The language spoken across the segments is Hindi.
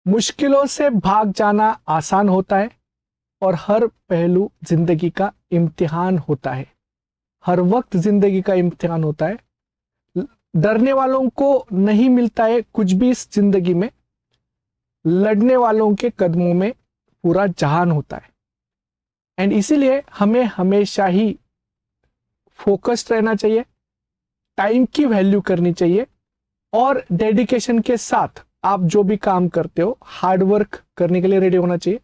मुश्किलों से भाग जाना आसान होता है और हर पहलू जिंदगी का इम्तिहान होता है। हर वक्त जिंदगी का इम्तिहान होता है। डरने वालों को नहीं मिलता है कुछ भी इस जिंदगी में, लड़ने वालों के कदमों में पूरा जहान होता है। एंड इसीलिए हमें हमेशा ही फोकस्ड रहना चाहिए, टाइम की वैल्यू करनी चाहिए और डेडिकेशन के साथ आप जो भी काम करते हो हार्ड वर्क करने के लिए रेडी होना चाहिए।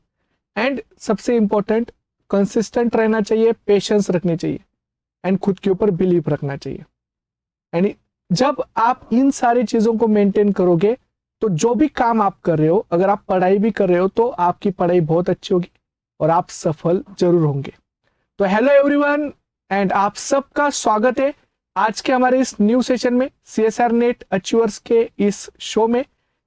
एंड सबसे इंपॉर्टेंट, कंसिस्टेंट रहना चाहिए, पेशेंस रखनी चाहिए एंड खुद के ऊपर बिलीव रखना चाहिए। एंड जब आप इन सारी चीजों को मेंटेन करोगे तो जो भी काम आप कर रहे हो, अगर आप पढ़ाई भी कर रहे हो तो आपकी पढ़ाई बहुत अच्छी होगी और आप सफल जरूर होंगे। तो हेलो एवरीवन एंड आप सबका स्वागत है आज के हमारे इस न्यू सेशन में, सीएसआर नेट अचीवर्स के इस शो में।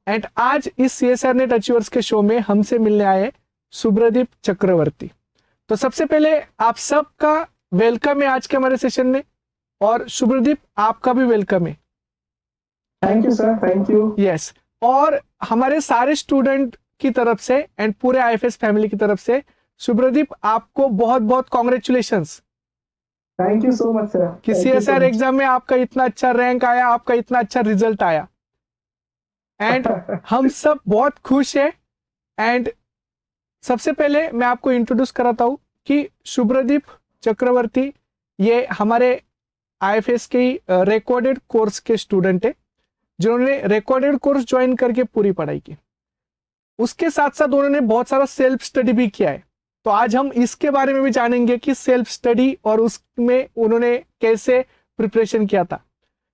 एंड आज इस सीएसआर नेट अचीवर्स के शो में हमसे मिलने आए सुब्रदीप चक्रवर्ती। तो सबसे पहले आप सबका वेलकम है आज के हमारे सेशन में, और सुब्रदीप आपका भी वेलकम है। Thank you sir, thank you. Yes, और हमारे सारे स्टूडेंट की तरफ से एंड पूरे आईएफएस फैमिली की तरफ से सुब्रदीप आपको बहुत बहुत congratulations. Thank you so much sir कि सीएसआर एग्जाम में आपका इतना अच्छा रैंक आया, आपका इतना अच्छा रिजल्ट आया एंड हम सब बहुत खुश है। एंड सबसे पहले मैं आपको इंट्रोड्यूस कराता हूं कि सुब्रदीप चक्रवर्ती ये हमारे आईएफएस के रिकॉर्डेड कोर्स के स्टूडेंट है, जिन्होंने रिकॉर्डेड कोर्स ज्वाइन करके पूरी पढ़ाई की। उसके साथ साथ उन्होंने बहुत सारा सेल्फ स्टडी भी किया है। तो आज हम इसके बारे में भी जानेंगे कि सेल्फ स्टडी और उसमें उन्होंने कैसे प्रिपरेशन किया था।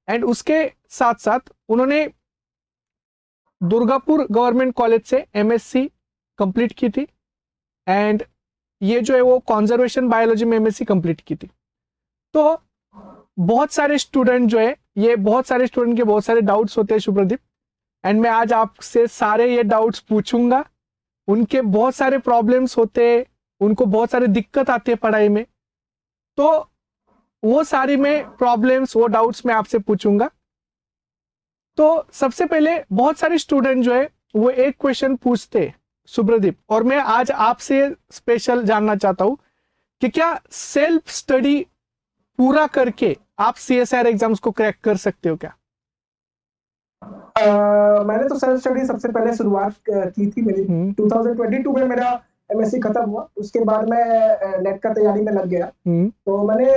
एंड उसके साथ साथ उन्होंने दुर्गापुर गवर्नमेंट कॉलेज से एमएससी कंप्लीट की थी एंड ये जो है वो कंजर्वेशन बायोलॉजी में एमएससी कंप्लीट की थी। तो बहुत सारे स्टूडेंट जो है, ये बहुत सारे स्टूडेंट के बहुत सारे डाउट्स होते हैं सुब्रदीप, एंड मैं आज आपसे सारे ये डाउट्स पूछूंगा। उनके बहुत सारे प्रॉब्लम्स होते हैं, उनको बहुत सारी दिक्कत आती है पढ़ाई में, तो वो सारी में प्रॉब्लम्स, वो डाउट्स मैं आपसे पूछूंगा। तो सबसे पहले बहुत सारे स्टूडेंट जो है वो एक क्वेश्चन पूछते हैं सुब्रदीप, और मैं आज आपसे स्पेशल जानना चाहता हूं कि क्या सेल्फ स्टडी पूरा करके आप सीएसआर एग्जाम्स को क्रैक कर सकते हो क्या? मैंने तो सेल्फ स्टडी सबसे पहले शुरुआत की थी मेरी 2022 में मेरा एमएससी खत्म हुआ। उसके बाद मैं नेट का तैयारी में लग गया। तो मैंने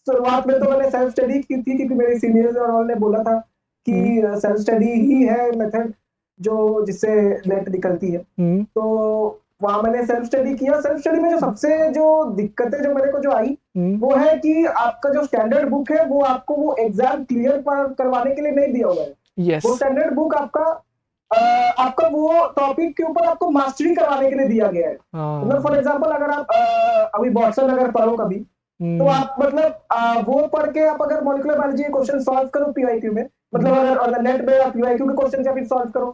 शुरुआत में तो मैंने सेल्फ स्टडी की थी क्योंकि मेरे सीनियर्स और उन्होंने बोला था कि सेल्फ स्टडी ही है मेथड जो जिससे नेट निकलती है। तो वहां मैंने सेल्फ स्टडी किया। सेल्फ स्टडी में जो सबसे जो दिक्कतें जो मेरे को जो आई वो है कि आपका जो स्टैंडर्ड बुक है वो आपको वो एग्जाम क्लियर करवाने के लिए नहीं दिया हुआ है। Yes. वो स्टैंडर्ड बुक आपका वो टॉपिक के ऊपर आपको मास्टरी करवाने के लिए दिया गया है। मतलब फॉर एग्जांपल अगर आप अभी वाटसन अगर पढ़ो कभी, तो आप मतलब वो पढ़ के आप अगर मॉलिक्यूलर बायोलॉजी के क्वेश्चन सॉल्व करो पीवाईक्यू में, मतलब अगर नेट में आप पीवाईक्यू के क्वेश्चन या फिर सॉल्व करो,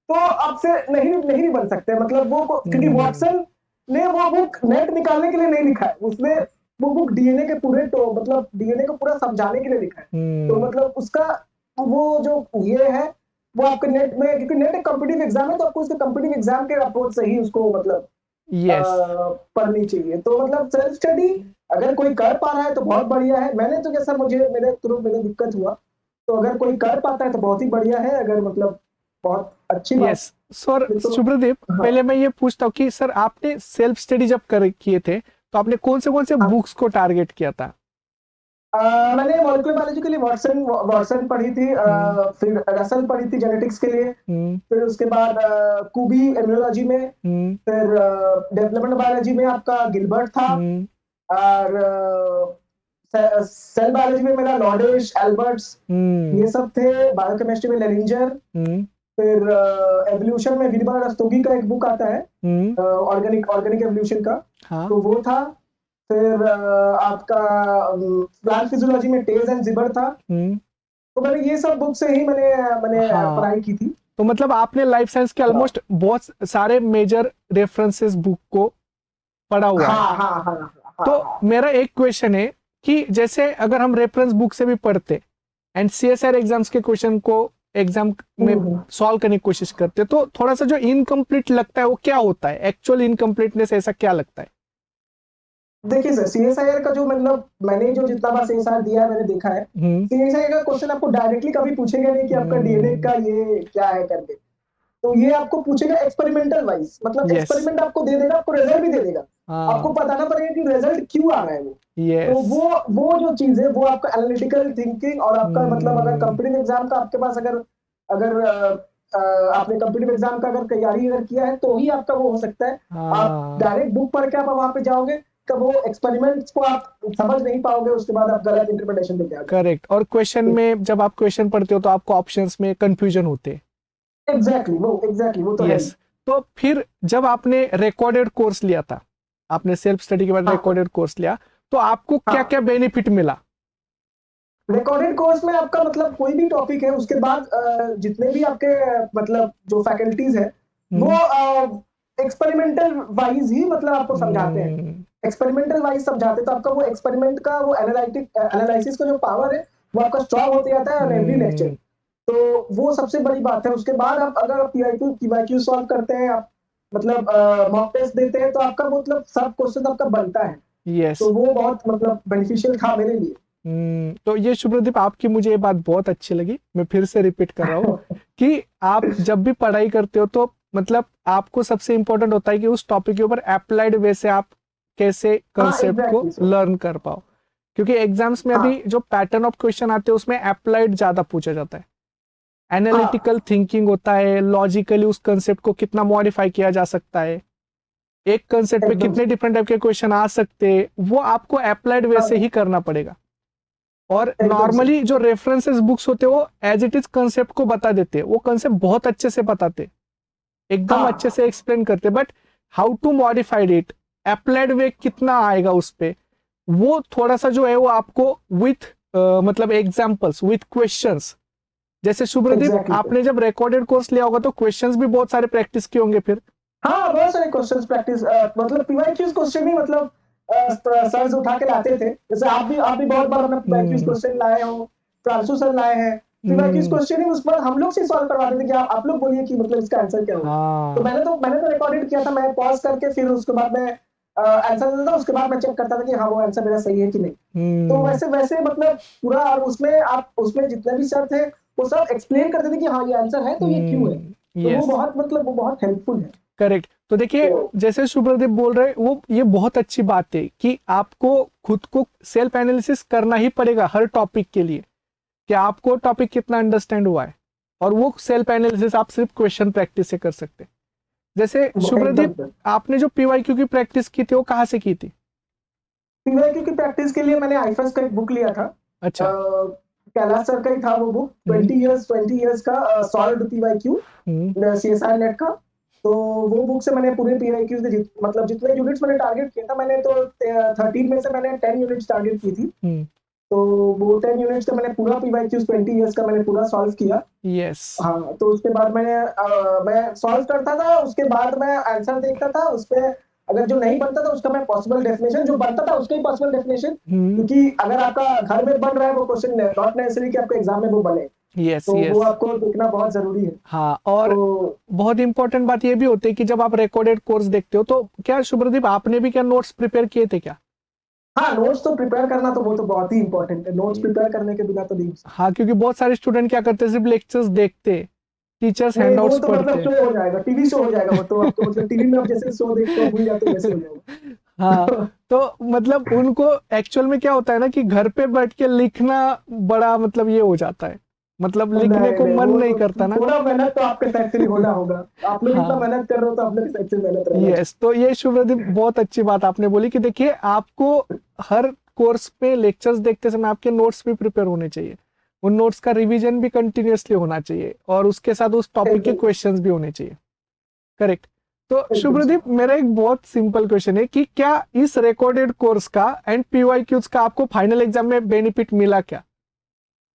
तो आपसे नहीं बन सकते। मतलब वो क्योंकि वाटसन ने वो बुक नेट निकालने के लिए नहीं लिखा है, उसने वो बुक डीएनए के पूरे मतलब डीएनए को पूरा समझाने के लिए लिखा है। तो मतलब उसका वो जो ये है वो आपके नेट में, क्योंकि नेट एक कॉम्पिटिटिव एग्जाम है, तो आपको उसके कॉम्पिटिटिव एग्जाम के अप्रोच से ही उसको मतलब पढ़नी चाहिए। तो मतलब सेल्फ स्टडी अगर कोई कर पा रहा है तो बहुत बढ़िया है। मैंने तो जैसा मेरे दिक्कत हुआ, तो अगर कोई कर पाता है तो बहुत ही बढ़िया है। अगर मतलब बहुत अच्छी बात। सर सुब्रदीप, पहले मैं ये पूछता हूँ कि सर आपने सेल्फ स्टडी जब किए थे तो आपने कौन से बुक्स को टारगेट किया था? मैंने मॉलिक्यूलर बायोलॉजी के लिए वाटसन पढ़ी थी, फिर रसल पढ़ी थी जेनेटिक्स के लिए, फिर उसके बाद कुबी इम्यूनोलॉजी में, फिर डेवलपमेंट बायोलॉजी में आपका गिलबर्ट था, और सेल बायोलॉजी में मेरा लॉडेश, एल्बर्ट्स, ये सब थे। बायोकेमिस्ट्री में लेरिंजर, फिर एवोल्यूशन में विलिबर रस्तोगी का एक बुक आता है ऑर्गेनिक एवोल्यूशन का, तो वो था। फिर आपका प्लांट फिजियोलॉजी में टेज एंड जिबर था। तो मैंने ये सब बुक से ही मैंने पढ़ाई की थी। तो मतलब आपने लाइफ साइंस के ऑलमोस्ट बहुत सारे मेजर रेफरेंसेस बुक को पढ़ा हुआ है। तो मेरा एक क्वेश्चन है कि जैसे अगर हम रेफरेंस बुक से भी पढ़ते एंड सीएसआर एग्जाम्स के क्वेश्चन को एग्जाम में सॉल्व करने की कोशिश करते हैं, तो थोड़ा सा जो इनकम्प्लीट लगता है वो क्या होता है, एक्चुअल इनकम्प्लीटनेस ऐसा क्या लगता है? देखिए सर, सीएसआईआर का जो मतलब मैंने जो जितना बार सीएसआईआर दिया है मैंने देखा है, सीएसआईआर का क्वेश्चन आपको डायरेक्टली कभी पूछेगा नहीं कि आपका डीएनए का ये क्या है करके, तो ये आपको पूछेगा एक्सपेरिमेंटल वाइज, मतलब Yes. एक्सपेरिमेंट आपको दे देगा, आपको रिजल्ट भी दे देगा, आपको बताना पड़ेगा कि रिजल्ट क्यों आ रहा है वो। तो वो जो चीज है वो आपका एनालिटिकल थिंकिंग और आपका मतलब अगर कॉम्पिटिटिव एग्जाम का आपके पास अगर अगर आपने कॉम्पिटिटिव एग्जाम का अगर तैयारी अगर किया है तो ही आपका वो हो सकता है। आप डायरेक्ट बुक पढ़ के आप वहां पे जाओगे तो वो एक्सपेरिमेंट्स को आप समझ नहीं पाओगे, उसके बाद आप गलत इंटरप्रिटेशन देते हैं। करेक्ट। और क्वेश्चन में जब आप क्वेश्चन पढ़ते हो तो आपको ऑप्शंस में कंफ्यूजन होते हैं। एग्जैक्टली वो तो यस। तो फिर जब आपने रिकॉर्डेड कोर्स लिया था, आपने सेल्फ स्टडी के बाद रिकॉर्डेड कोर्स लिया, तो आपको क्या क्या बेनिफिट मिला? रिकॉर्डेड कोर्स में आपका मतलब कोई भी टॉपिक है उसके बाद जितने भी आपके मतलब जो फैकल्टीज है वो एक्सपेरिमेंटल वाइज ही मतलब आपको समझाते हैं, एक्सपेरिमेंटल वाइज समझाते, तो आपका वो एक्सपेरिमेंट का वो एनालिसिस का जो पावर है वो आपका स्ट्रांग होते जाता है एवरी लेक्चर। तो वो सबसे बड़ी बात है। उसके बाद आप अगर पीवाईक्यू सॉल्व करते हैं, आप मतलब मॉक टेस्ट देते हैं, तो आपका मतलब सब क्वेश्चन आपका बनता है। Yes. तो वो बहुत मतलब बेनिफिशियल था मेरे लिए। तो ये शुभ्रदीप, आपकी मुझे ये बात बहुत अच्छी लगी, मैं फिर से रिपीट कर रहा हूँ कि आप जब भी पढ़ाई करते हो तो मतलब आपको सबसे इंपॉर्टेंट होता है कि उस टॉपिक के ऊपर अप्लाइड वे से आप कैसे कंसेप्ट को लर्न कर पाओ, क्योंकि एग्जाम्स में अभी जो पैटर्न ऑफ क्वेश्चन आते हैं उसमें अप्लाइड ज्यादा पूछा जाता है, एनालिटिकल थिंकिंग होता है, लॉजिकली उस कंसेप्ट को कितना मॉडिफाई किया जा सकता है, एक कंसेप्ट पे कितने डिफरेंट टाइप के क्वेश्चन आ सकते हैं, वो आपको अप्लाइड वे से ही करना पड़ेगा। और नॉर्मली जो रेफरेंसेस बुक्स होते हैं वो एज इट इज कंसेप्ट को बता देते हैं, वो कंसेप्ट बहुत अच्छे से बताते, एकदम अच्छे से एक्सप्लेन करते, but how to modified it, applied वे कितना आएगा उस पे, वो थोड़ा सा जो है वो आपको विथ मतलब एग्जांपल्स विथ क्वेश्चंस, जैसे शुभ्रदीप आपने जब रिकॉर्डेड कोर्स लिया होगा तो क्वेश्चंस भी बहुत सारे प्रैक्टिस किए होंगे फिर। हाँ, बहुत सारे क्वेश्चंस प्रैक्टिस, मतलब पीवाईक्यूज क्वेश्चन ही मतलब सर्स उठा के लाते थे, जैसे आप भी बहुत बार अपना पीवाईक्यूज क्वेश्चन लाए हो, प्रांशु सर लाए हैं पीवाईक्यूज क्वेश्चन ही, उस पर हम लोग से सॉल्व करवाते थे कि आप लोग बोलिए कि मतलब इसका आंसर क्या होगा। तो मैंने तो रिकॉर्डेड किया था, मैं पॉज करके फिर उसके बाद मैं आंसर देता था, उसके बाद मैं चेक करता था कि हाँ वो आंसर मेरा सही है कि नहीं। तो वैसे मतलब पूरा, और उसमें आप उसमें जितने भी सर थे वो सब एक्सप्लेन करते थे कि हाँ ये आंसर है तो ये क्यों है। तो वो बहुत मतलब वो बहुत हेल्पफुल है। करेक्ट। तो देखिए जैसे शुभ्रदीप बोल रहे वो ये बहुत अच्छी बात है कि आपको खुद को सेल्फ एनालिसिस करना ही पड़ेगा हर टॉपिक के लिए, कि आपको टॉपिक कितना अंडरस्टैंड हुआ है, और वो सेल्फ एनालिसिस आप सिर्फ क्वेश्चन प्रैक्टिस से कर सकते हैं। जैसे शुभ्रदीप आपने जो पीवाईक्यू की प्रैक्टिस की थी वो कहाँ से की थी? पीवाईक्यू की प्रैक्टिस के लिए मैंने आईफेस का एक बुक लिया था। अच्छा। कैलाश सर का ही था वो बुक, 20 इयर्स का सॉल्व्ड पीवाईक्यू सीएसआर नेट का। तो वो बुक से मैंने पूरे पीवाईक्यू मतलब जितने यूनिट्स मैंने टारगेट किया था, मैंने तो 13 में से मैंने 10 यूनिट्स टारगेट की थी। तो वो 10 यूनिट्स का मैंने पूरा पीवाईक्यूज 20 इयर्स का मैंने पूरा सॉल्व किया। यस। हाँ, तो उसके बाद मैं सॉल्व करता था, उसके बाद मैं आंसर देखता था, उसपे अगर जो नहीं बनता था उसका मैं पॉसिबल डेफिनेशन, जो बनता था उसका ही पॉसिबल डेफिनेशन, क्योंकि अगर आपका घर में बन रहा है वो क्वेश्चन, नॉट नेसेसरी कि आपके एग्जाम में वो बने। तो वो आपको देखना बहुत जरूरी है। हाँ, और बहुत इंपॉर्टेंट बात ये भी होती है कि जब आप रिकॉर्डेड कोर्स देखते हो तो क्या शुभ्रदीप आपने भी क्या नोट्स प्रिपेयर किए थे क्या? हाँ, नोट्स तो प्रिपेयर करना तो वो तो बहुत ही इंपॉर्टेंट है, नोट्स प्रिपेयर करने के बिना तो नहीं। हाँ, क्योंकि बहुत सारे स्टूडेंट क्या करते हैं, सिर्फ लेक्चर्स देखते, टीचर्स हैंडआउट्स तो पढ़ते। मतलब शो हो जाएगा, टीवी शो हो जाएगा वो तो, आपको मतलब टीवी में आप जैसे शो देखते हो भूल जाते हो वैसे हो जाएगा। हाँ, तो मतलब उनको एक्चुअल में क्या होता है ना कि घर पे बैठ के लिखना बड़ा मतलब ये हो जाता है, मतलब लिखने को मन नहीं करता ना। थोड़ा मेहनत तो आपके साइड से भी होना होगा, आप लोग इतना मेहनत कर रहे हो तो आप लोग के साइड से मेहनत रहेगी। यस, तो ये शुभ्रदीप बहुत अच्छी बात आपने बोली कि देखिए आपको हर कोर्स पे लेक्चर्स देखते समय आपके नोट्स भी प्रिपेयर होने चाहिए, उन नोट्स का रिवीजन भी कंटिन्यूअसली होना चाहिए, और उसके साथ उस टॉपिक के क्वेश्चंस भी होने चाहिए। करेक्ट। तो शुभ्रदीप मेरा एक बहुत सिंपल क्वेश्चन है कि क्या इस रिकॉर्डेड कोर्स का एंड पीवाईक्यूज का आपको फाइनल एग्जाम में बेनिफिट मिला क्या?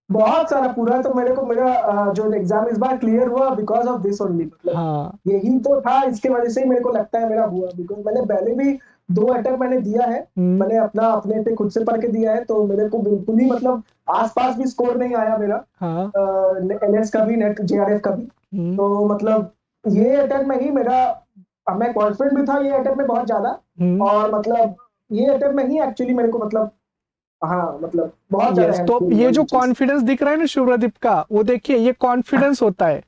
बहुत सारा पूरा, तो मेरे को मेरा जो एग्जाम इस बार क्लियर हुआ बिकॉज ऑफ दिस ओनली, मतलब हाँ यही तो था, इसके वजह से ही मेरे को लगता है मेरा हुआ, बिकॉज मैंने पहले भी 2 अटेम्प्ट मैंने दिया है, हम्म, मैंने अपने पे खुद से पढ़ के दिया है, तो मेरे को बिल्कुल ही मतलब आसपास भी स्कोर नहीं आया मेरा, हाँ एनएस का भी, नेट जेआरएफ का भी। हम्म, तो मतलब ये अटेम्प्ट में ही मेरा, मैं कॉन्फिडेंट भी था ये अटेम्प्ट में बहुत ज्यादा, हम्म। और मतलब ये अटेम्प्ट में ही एक्चुअली मेरे को मतलब, हाँ मतलब बहुत ज्यादा यस, तो हेल्पफुल हुआ ये जो ये चीज। कॉन्फिडेंस दिख रहा है ना शुभ्रदीप का, वो देखिए ये कॉन्फिडेंस होता है।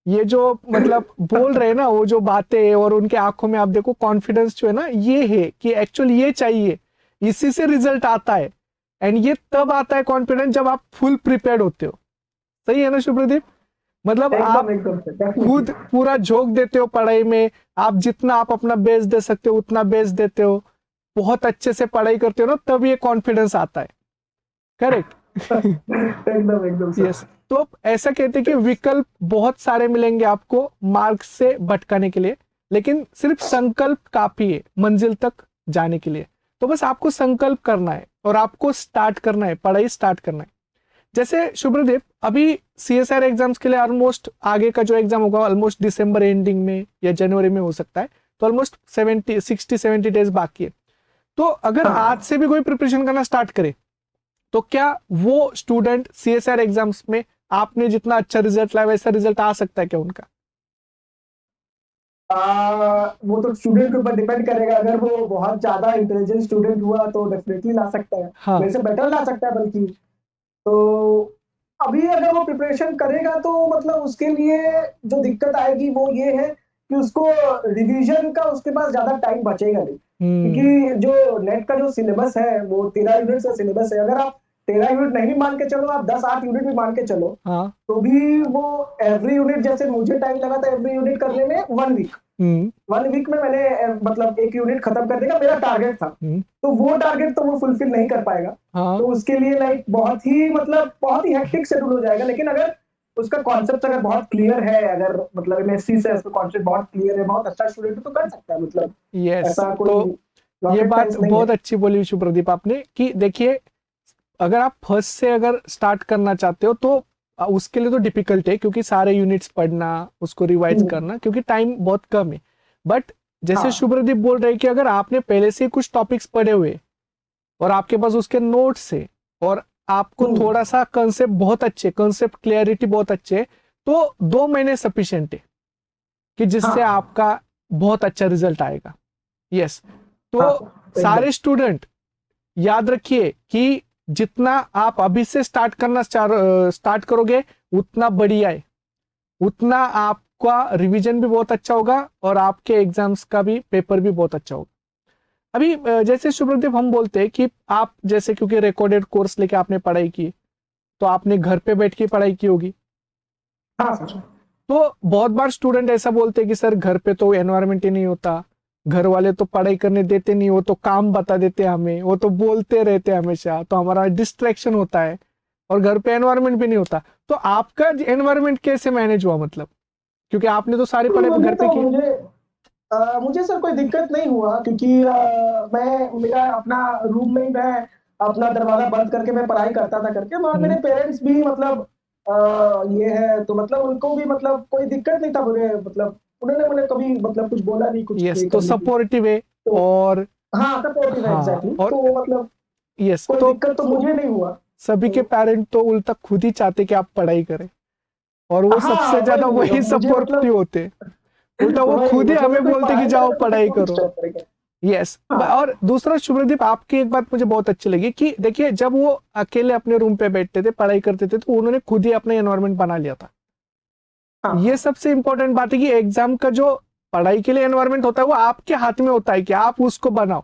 ये जो मतलब बोल रहे हैं ना वो जो बातें, और उनके आंखों में आप देखो कॉन्फिडेंस जो है ना, ये है कि एक्चुअली ये चाहिए, इसी से रिजल्ट आता है। एंड ये तब आता है कॉन्फिडेंस जब आप फुल प्रिपेयर्ड होते हो। सही है ना शुभ्रदीप? मतलब एकदम आप एकदम से डेफिनेटली। खुद पूरा झोंक देते हो पढ़ाई में। आप जितना आप अपना बेस्ट दे सकते हो उतना बेस्ट देते हो, बहुत अच्छे से पढ़ाई करते हो ना, तब ये कॉन्फिडेंस आता है। करेक्ट। एकदम एकदम यस, सर। तो ऐसा कहते हैं कि विकल्प बहुत सारे मिलेंगे आपको मार्ग से भटकाने के लिए, लेकिन सिर्फ संकल्प काफी है मंजिल तक जाने के लिए। तो बस आपको संकल्प करना है और आपको स्टार्ट करना है, पढ़ाई स्टार्ट करना है। जैसे शुभ्रदीप, अभी सीएसआर एग्जाम्स के लिए ऑलमोस्ट आगे का जो एग्जाम होगा ऑलमोस्ट दिसंबर एंडिंग में या जनवरी में हो सकता है, तो ऑलमोस्ट 70 60 70 डेज बाकी है। तो अगर आज हाँ, से भी कोई प्रिपरेशन करना स्टार्ट करे, तो क्या वो स्टूडेंट सीएसआर एग्जाम्स में आपने जितना अच्छा रिजल्ट लाया वैसा रिजल्ट आ सकता है क्या उनका? वो तो स्टूडेंट के ऊपर डिपेंड करेगा, अगर वो बहुत ज्यादा इंटेलिजेंट स्टूडेंट हुआ तो डेफिनेटली ला सकता है, हाँ। मेरे से बेटर ला सकता है बल्कि। तो अभी अगर वो प्रिपरेशन करेगा तो मतलब उसके लिए जो दिक्कत आएगी वो ये है कि उसको रिवीजन का उसके पास ज्यादा टाइम बचेगा नहीं, हम्म। क्योंकि जो नेट का जो सिलेबस है वो 13 यूनिट का सिलेबस है, अगर आप 13 यूनिट नहीं भी मान के चलो, आप 10 8 यूनिट भी मान के चलो, हाँ। तो भी वो एवरी यूनिट, जैसे मुझे टाइम लगा था एवरी यूनिट करने में 1 वीक, हम्म। 1 वीक में मैंने मतलब एक यूनिट खत्म करने का मेरा टारगेट था, हम्म। तो वो टारगेट तो वो फुलफिल नहीं कर पाएगा। हाँ। तो उसके लिए लाइक बहुत ही मतलब बहुत ही हेक्टिक शेड्यूल हो जाएगा, लेकिन अगर उसका कॉन्सेप्ट अगर बहुत क्लियर है, अगर मतलब एमएससी से उसका कॉन्सेप्ट बहुत क्लियर है, बहुत अच्छा स्टूडेंट है, तो कर सकता है, मतलब यस, ऐसा तो कोई ये रॉकेट बात साइंस नहीं है। बहुत अच्छी बोली शुभ्रदीप आपने कि देखिए, अगर आप फर्स्ट से अगर स्टार्ट करना चाहते हो तो उसके लिए तो डिफिकल्ट है, क्योंकि सारे यूनिट्स पढ़ना, उसको रिवाइज करना, क्योंकि टाइम बहुत कम है। बट जैसे हाँ। शुभ्रदीप बोल रहे हैं कि अगर आपने पहले से कुछ टॉपिक्स पढ़े हुए और आपके पास उसके नोट्स है, और आपको थोड़ा सा कंसेप्ट बहुत अच्छे, कंसेप्ट क्लियरिटी बहुत अच्छे है, तो 2 महीने सफिशिएंट है कि जिससे हाँ। आपका बहुत अच्छा रिजल्ट आएगा। यस, तो हाँ एकदम। सारे स्टूडेंट याद रखिए कि जितना आप अभी से स्टार्ट करोगे उतना बढ़िया है, उतना आपका रिवीजन भी बहुत अच्छा होगा और आपके एग्जाम्स का भी पेपर भी बहुत अच्छा होगा। अभी जैसे शुभ्रदीप हम बोलते हैं कि आप जैसे, क्योंकि रिकॉर्डेड कोर्स लेके आपने पढ़ाई की, तो आपने घर पे बैठ के पढ़ाई की होगी। हाँ सर। तो बहुत बार स्टूडेंट ऐसा बोलते हैं कि सर घर पे तो एनवायरनमेंट ही नहीं होता, घर वाले तो पढ़ाई करने देते नहीं, वो तो काम बता देते हमें, वो तो बोलते रहते हैं हमेशा, तो हमारा डिस्ट्रैक्शन होता है, और घर पे एनवायरनमेंट भी नहीं होता। तो आपका एनवायरनमेंट कैसे मैनेज हुआ, मतलब क्योंकि आपने तो सारी पढ़ाई मुझे घर पे तो की। मुझे सर कोई दिक्कत नहीं हुआ, क्योंकि मैं मेरा अपना रूम में ही मैं अपना दरवाजा बंद करके मैं पढ़ाई करता था करके, और मेरे हम्म। पेरेंट्स भी मतलब ये है, तो मतलब उनको भी मतलब कोई दिक्कत नहीं था मुझे, मतलब उन्होंने मुझे कभी मतलब कुछ बोला नहीं कुछ यस, ये तो करने की। सपोर्टिव है। तो और हाँ सपोर्टिव है हाँ, एग्जैक्टली, और तो मतलब यस, कोई तो दिक्कत तो मुझे नहीं हुआ। सभी के तो पेरेंट तो उल्टा खुद ही चाहते कि आप पढ़ाई करें, और वो हाँ सबसे ज्यादा वही वही मुझे सपोर्टिव मतलब होते, उल्टा वो वही खुद ही मतलब हमें अगर कोई बोलते कि पढ़ाई जाओ करेगा तो फिर पढ़ाई क्यों करो। डिस्टर्ब करेगा। यस, हाँ। और दूसरा शुभ्रदीप, आपकी एक बात मुझे बहुत अच्छी लगी कि देखिए, जब वो अकेले अपने रूम पे बैठते थे पढ़ाई करते थे, तो उन्होंने खुद ही अपना एनवायरनमेंट बना लिया था। ये हाँ। सबसे इंपॉर्टेंट बात है कि एग्जाम का जो पढ़ाई के लिए एनवायरनमेंट होता है वो आपके हाथ में होता है कि आप उसको बनाओ।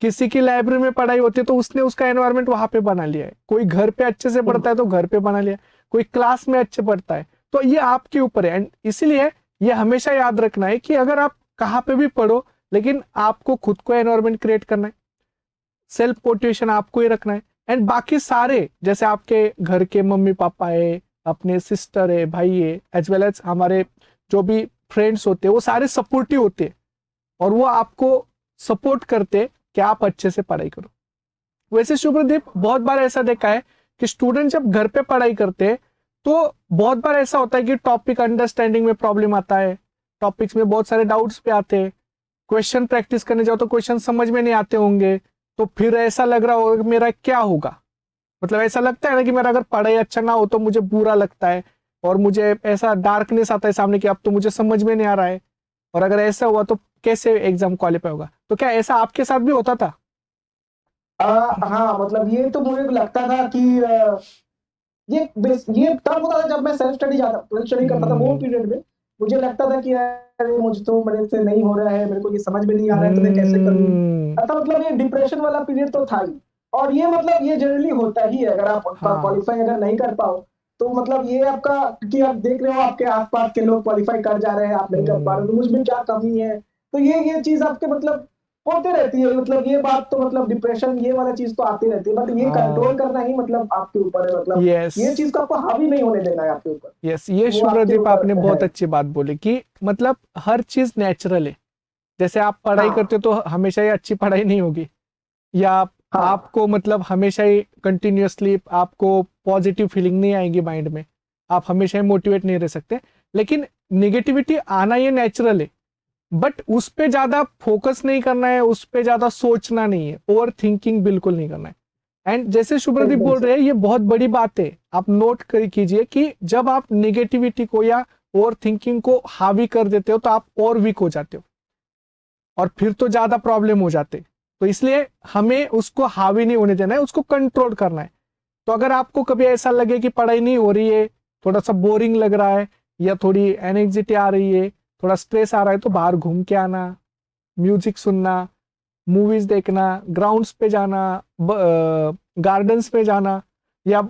किसी की लाइब्रेरी में पढ़ाई होती है तो उसने उसका एनवायरनमेंट वहां पे बना लिया है, कोई घर पे अच्छे से पढ़ता है तो घर पे बना लिया, कोई क्लास में अच्छे पढ़ता है, तो ये आपके ऊपर है। एंड इसीलिए ये हमेशा याद रखना है कि अगर आप कहाँ पे भी पढ़ो, लेकिन आपको खुद को एनवायरनमेंट क्रिएट करना है, सेल्फ मोटिवेशन आपको ही रखना है। एंड बाकी सारे, जैसे आपके घर के मम्मी पापा है, अपने सिस्टर है, भाई है, एज वेल एज हमारे जो भी फ्रेंड्स होते हैं, वो सारे सपोर्टिव होते हैं, और वो आपको सपोर्ट करते हैं कि आप अच्छे से पढ़ाई करो। वैसे शुभ्रदीप, बहुत बार ऐसा देखा है कि स्टूडेंट जब घर पे पढ़ाई करते हैं तो बहुत बार ऐसा होता है कि टॉपिक अंडरस्टैंडिंग में प्रॉब्लम आता है, टॉपिक्स में बहुत सारे डाउट्स पे आते हैं, क्वेश्चन प्रैक्टिस करने जाओ तो क्वेश्चन समझ में नहीं आते होंगे, तो फिर ऐसा लग रहा होगा कि मेरा क्या होगा, मतलब ऐसा लगता है ना कि मेरा अगर पढ़ाई अच्छा ना हो तो मुझे बुरा लगता है और मुझे ऐसा डार्कनेस आता है सामने कि अब तो मुझे समझ में नहीं आ रहा है, और अगर ऐसा हुआ तो कैसे एग्जाम क्वालिफाई होगा। तो क्या ऐसा आपके साथ भी होता था? हाँ, मतलब ये तो मुझे लगता था कि ये तब होता था जब मैं सेल्फ स्टडी करता था। वो पीरियड में मुझे लगता था कि यार मुझे तो मेरे से नहीं हो रहा है, मेरे को ये समझ में नहीं आ रहा है, तो मैं कैसे करूँ। अच्छा, मतलब ये डिप्रेशन वाला पीरियड तो था ही। और ये मतलब ये जनरली होता ही है, अगर आप हाँ। क्वालिफाई अगर नहीं कर पाओ तो मतलब ये आपका, क्योंकि आप देख रहे हो आपके आसपास के लोग क्वालिफाई कर जा रहे हैं, आप नहीं कर पा रहे हो, तो मुझ में क्या कमी है। तो ये चीज आपके मतलब होते रहती है, मतलब ये बात तो मतलब डिप्रेशन ये वाला चीज तो आती रहती है, बट ये कंट्रोल करना ही मतलब आपके ऊपर है। मतलब यस ये चीज को आपको हावी नहीं होने देना है आपके ऊपर, यस, ये वो आपके शुभ्रदीप आपने ऊपर है। बहुत अच्छी बात बोली कि मतलब हर चीज नेचुरल है। जैसे आप पढ़ाई करते हाँ हो तो हमेशा ही अच्छी पढ़ाई नहीं होगी, या हाँ आपको मतलब हमेशा ही कंटिन्यूअसली आपको पॉजिटिव फीलिंग नहीं आएगी माइंड में, आप हमेशा ही मोटिवेट नहीं रह सकते, लेकिन निगेटिविटी आना ये नेचुरल है, बट उस पे ज्यादा फोकस नहीं करना है, उस पे ज्यादा सोचना नहीं है, ओवर थिंकिंग बिल्कुल नहीं करना है। एंड जैसे शुभ्रदीप एकदम बोल से। रहे हैं ये बहुत बड़ी बात है, आप नोट कर कीजिए कि जब आप निगेटिविटी को या ओवर थिंकिंग को हावी कर देते हो तो आप और वीक हो जाते हो और फिर तो ज्यादा प्रॉब्लम हो जाते। तो इसलिए हमें उसको हावी नहीं होने देना है, उसको कंट्रोल करना है। तो अगर आपको कभी ऐसा लगे कि पढ़ाई नहीं हो रही है, थोड़ा सा बोरिंग लग रहा है या थोड़ी एनएक्सिटी आ रही है, थोड़ा स्ट्रेस आ रहा है, तो बाहर घूम के आना, म्यूजिक सुनना, मूवीज देखना, ग्राउंड्स पे जाना, गार्डन्स पे जाना, या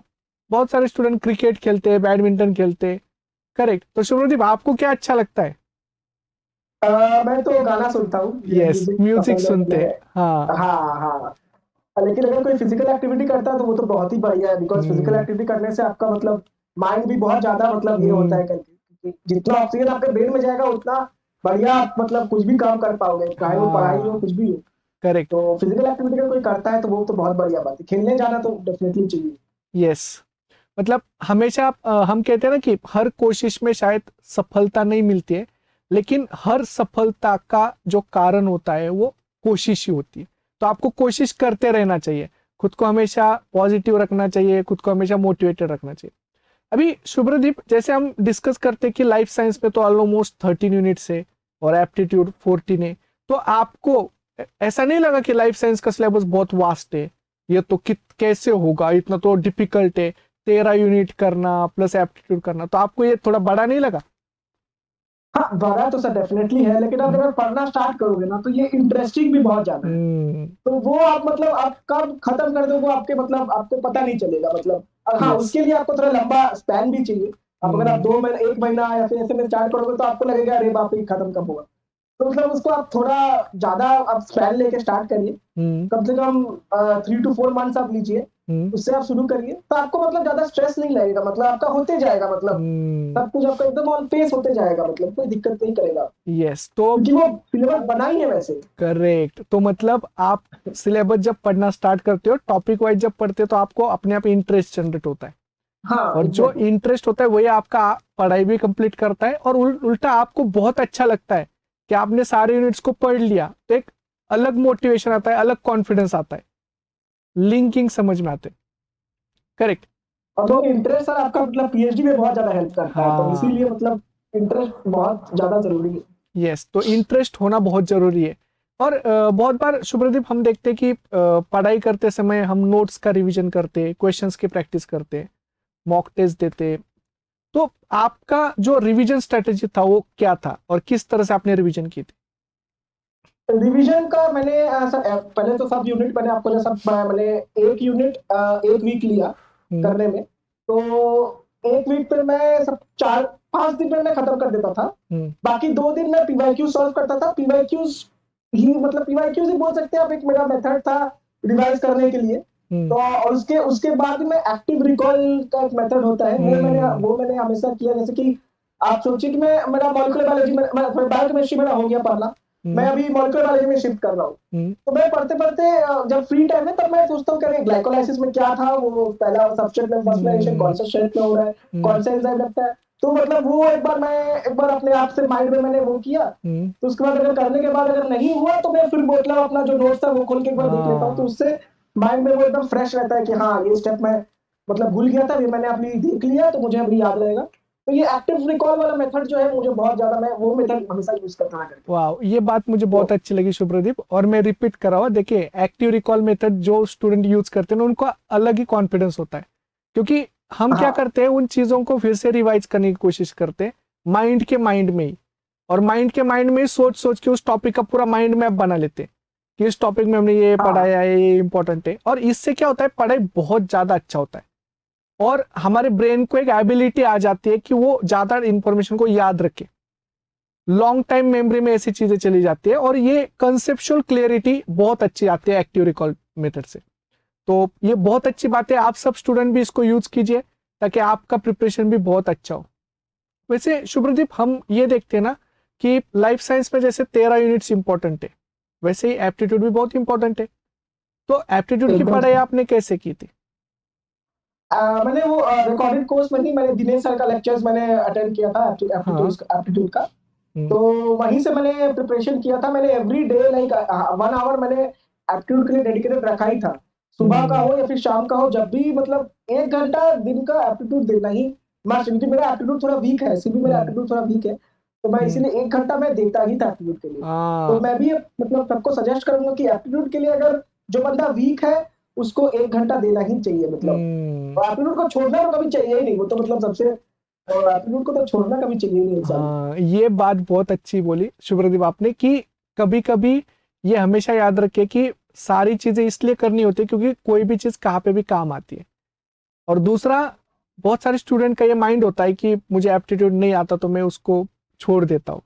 बहुत सारे स्टूडेंट क्रिकेट खेलते हैं, बैडमिंटन खेलते हैं। करेक्ट। तो शुभ्रदीप आपको क्या अच्छा लगता है? मैं तो गाना सुनता हूँ, मुझे यस, म्यूजिक म्यूजिक पसंद है सुनते मैं। हैं। हाँ। हाँ हाँ। लेकिन अगर कोई फिजिकल एक्टिविटी करता है तो वो तो बहुत ही बढ़िया है, बिकॉज फिजिकल हम्म एक्टिविटी करने से आपका मतलब माइंड भी बहुत ज्यादा मतलब ये होता हम्म है करके, क्योंकि जितना ऑक्सीजन आपके ब्रेन में जाएगा उतना बढ़िया आप मतलब कुछ भी काम कर पाओगे, चाहे वो पढ़ाई हो हाँ कुछ भी हो। करेक्ट। तो फिजिकल एक्टिविटी अगर कोई करता है तो वो तो बहुत बढ़िया बात है, खेलने जाना तो डेफिनेटली चाहिए। यस, मतलब हमेशा हम कहते हैं ना कि हर कोशिश में शायद सफलता नहीं मिलती है, लेकिन हर सफलता का जो कारण होता है वो कोशिश ही होती है। तो आपको कोशिश करते रहना चाहिए, खुद को हमेशा पॉजिटिव रखना चाहिए, खुद को हमेशा मोटिवेटेड रखना चाहिए। अभी शुभ्रदीप, जैसे हम डिस्कस करते हैं कि लाइफ साइंस में तो ऑलमोस्ट 13 यूनिट्स है और एप्टीट्यूड 14 है, तो आपको ऐसा नहीं लगा कि लाइफ साइंस का सिलेबस बहुत वास्ट है, ये तो कैसे होगा, इतना तो डिफिकल्ट है, 13 यूनिट करना प्लस एप्टीट्यूड करना, तो आपको ये थोड़ा बड़ा नहीं लगा? हाँ, बड़ा तो सर डेफिनेटली है, लेकिन अगर आप पढ़ना स्टार्ट करोगे ना तो ये इंटरेस्टिंग भी बहुत ज्यादा है। हम्म। तो वो आप मतलब आप कब खत्म कर दोगे आपके मतलब आपको पता नहीं चलेगा मतलब। हाँ, यस। उसके लिए आपको थोड़ा लंबा स्पैन भी चाहिए। अब अगर आप हम्म 2 महीने 1 महीना या फिर ऐसे में स्टार्ट करोगे तो आपको लगेगा अरे बाप रे खत्म कब होगा। तो मतलब उसको आप थोड़ा ज्यादा आप स्पैन लेके स्टार्ट करिए। हम्म कम से कम 3 to 4 मंथ्स आप लीजिए, हम्म उससे आप शुरू करिए तो आपको मतलब ज्यादा स्ट्रेस नहीं लगेगा, मतलब आपका होते जाएगा, मतलब हम्म। सब कुछ आपका एकदम ऑन पेस होते जाएगा, मतलब कोई दिक्कत नहीं करेगा, यस, तो क्योंकि वो सिलेबस बना ही है वैसे। करेक्ट, तो मतलब आप सिलेबस जब पढ़ना स्टार्ट करते हो, टॉपिक वाइज जब पढ़ते हो, तो आपको अपने आप इंटरेस्ट जनरेट होता है, हाँ और जो एग्जैक्टली। इंटरेस्ट होता है वही आपका पढ़ाई भी कंप्लीट करता है, और उल्टा आपको बहुत अच्छा लगता है कि आपने सारे यूनिट्स को पढ़ लिया, तो एक अलग मोटिवेशन आता है, अलग कॉन्फिडेंस आता है, लिंकिंग समझ में आते हैं। करेक्ट। और तो ये इंटरेस्ट सर आपका मतलब पीएचडी में बहुत ज्यादा हेल्प करता है, तो हाँ, इसीलिए मतलब इंटरेस्ट बहुत ज्यादा जरूरी है। यस, तो इंटरेस्ट होना बहुत जरूरी है। और बहुत बार शुभ्रदीप हम देखते हैं कि पढ़ाई करते समय हम नोट्स का रिवीजन करते हैं, क्वेश्चंस की प्रैक्टिस करते हैं, मॉक टेस्ट देते हैं। तो आपका जो रिवीजन स्ट्रेटेजी था वो क्या था और किस तरह से आपने रिवीजन की थी? रिवीजन का मैंने पहले तो सब यूनिट मैंने आपको जैसा मैंने एक यूनिट 1 वीक लिया हम्म करने में। तो 1 वीक पे मैं सब 4-5 दिन में मैं खत्म कर देता था। हम्म बाकी 2 दिन मैं पीवाईक्यू सॉल्व करता था। पीवाईक्यूज ही मतलब पीवाईक्यूज ही बोल सकते हैं आप, एक मेरा मेथड था रिवाइज करने के लिए। हम्म तो और उसके उसके बाद में एक्टिव रिकॉल का एक मेथड होता है, हम्म वो मैंने हमेशा किया। जैसे कि आप सोचिए कि मैं मेरा मॉलिक्यूलर बायोलॉजी में बायोकेमिस्ट्री मेरा हो गया पढ़ना, मैं अभी मॉलिक्यूलर बायोलॉजी में शिफ्ट कर रहा हूँ, तो मैं पढ़ते पढ़ते जब फ्री टाइम है तब मैं सोचता हूँ कि ग्लाइकोलाइसिस में क्या था, वो पहला सबस्ट्रेट में फॉस्फोराइलेशन कौन सा स्टेप में हो रहा है, कौन सा एंजाइम लगता है। तो मतलब वो एक बार अपने आप से माइंड में मैंने वो किया, तो उसके बाद अगर करने के बाद अगर नहीं हुआ तो मैं फिर मतलब अपना जो नोट्स था वो खोल के एक बार देख लेता हूँ, तो उससे माइंड में वो एकदम फ्रेश रहता है कि हाँ ये स्टेप मैं मतलब भूल गया था, ये मैंने अभी देख लिया तो मुझे अभी याद रहेगा। तो ये एक्टिव रिकॉल वाला मेथड जो है मुझे बहुत ज्यादा, मैं वो मेथड हमेशा यूज करता हूं करके। वाह, ये बात मुझे बहुत अच्छी लगी शुभ्रदीप, और मैं रिपीट कर रहा हूँ। देखिए, एक्टिव रिकॉल मेथड जो स्टूडेंट यूज करते हैं उनको अलग ही कॉन्फिडेंस होता है, क्योंकि हम क्या करते हैं, उन चीजों को फिर से रिवाइज करने की कोशिश करते हैं माइंड में ही, और माइंड में ही सोच सोच के उस टॉपिक का पूरा माइंड मैप बना लेते हैं कि इस टॉपिक में हमने ये पढ़ाया है, ये इंपॉर्टेंट है। और इससे क्या होता है, पढ़ाई बहुत ज्यादा अच्छा होता है, और हमारे ब्रेन को एक एबिलिटी आ जाती है कि वो ज्यादा इंफॉर्मेशन को याद रखे, लॉन्ग टाइम मेमोरी में ऐसी चीजें चली जाती है, और ये कंसेप्चुअल क्लियरिटी बहुत अच्छी आती है एक्टिव रिकॉल मेथड से। तो ये बहुत अच्छी बात है, आप सब स्टूडेंट भी इसको यूज कीजिए ताकि आपका प्रिपरेशन भी बहुत अच्छा हो। वैसे शुभ्रदीप, हम ये देखते हैं ना कि लाइफ साइंस में जैसे 13 यूनिट्स इंपॉर्टेंट है, वैसे ही एप्टीट्यूड भी बहुत इंपॉर्टेंट है। तो एप्टीट्यूड की पढ़ाई आपने कैसे की थी? मैंने वो रिकॉर्डेड कोर्स में ही मैंने दिनेश सर का लेक्चर्स मैंने अटेंड किया था एप्टीट्यूड का। तो वहीं से मैंने प्रिपरेशन किया था। मैंने एवरी डे लाइक 1 आवर मैंने एप्टीट्यूड के लिए डेडिकेटेड रखा ही था, सुबह का हो या फिर शाम का हो, जब भी मतलब 1 घंटा दिन का एप्टीट्यूड देना ही मस्ट, क्योंकि मेरा एप्टीट्यूड थोड़ा वीक है, ऐसे भी मेरा एप्टीट्यूड थोड़ा वीक है, तो मैं इसीलिए 1 घंटा मैं देता ही था एप्टीट्यूड के लिए। तो मैं भी मतलब सबको सजेस्ट करूंगा कि एप्टीट्यूड के लिए अगर जो बंदा वीक है उसको 1 घंटा देना ही चाहिए, मतलब एप्टीट्यूड को छोड़ना तो कभी चाहिए ही नहीं, वो तो मतलब सबसे, और एप्टीट्यूड को तो छोड़ना कभी चाहिए नहीं इंसान। हाँ, ये बात बहुत अच्छी बोली शुभ्रदीप आपने कि कभी कभी ये हमेशा याद रखे कि सारी चीजें इसलिए करनी होती है क्योंकि कोई भी चीज कहाँ पे भी काम आती है। और दूसरा, बहुत सारे स्टूडेंट का ये माइंड होता है कि मुझे एप्टीट्यूड नहीं आता तो मैं उसको छोड़ देता हूँ,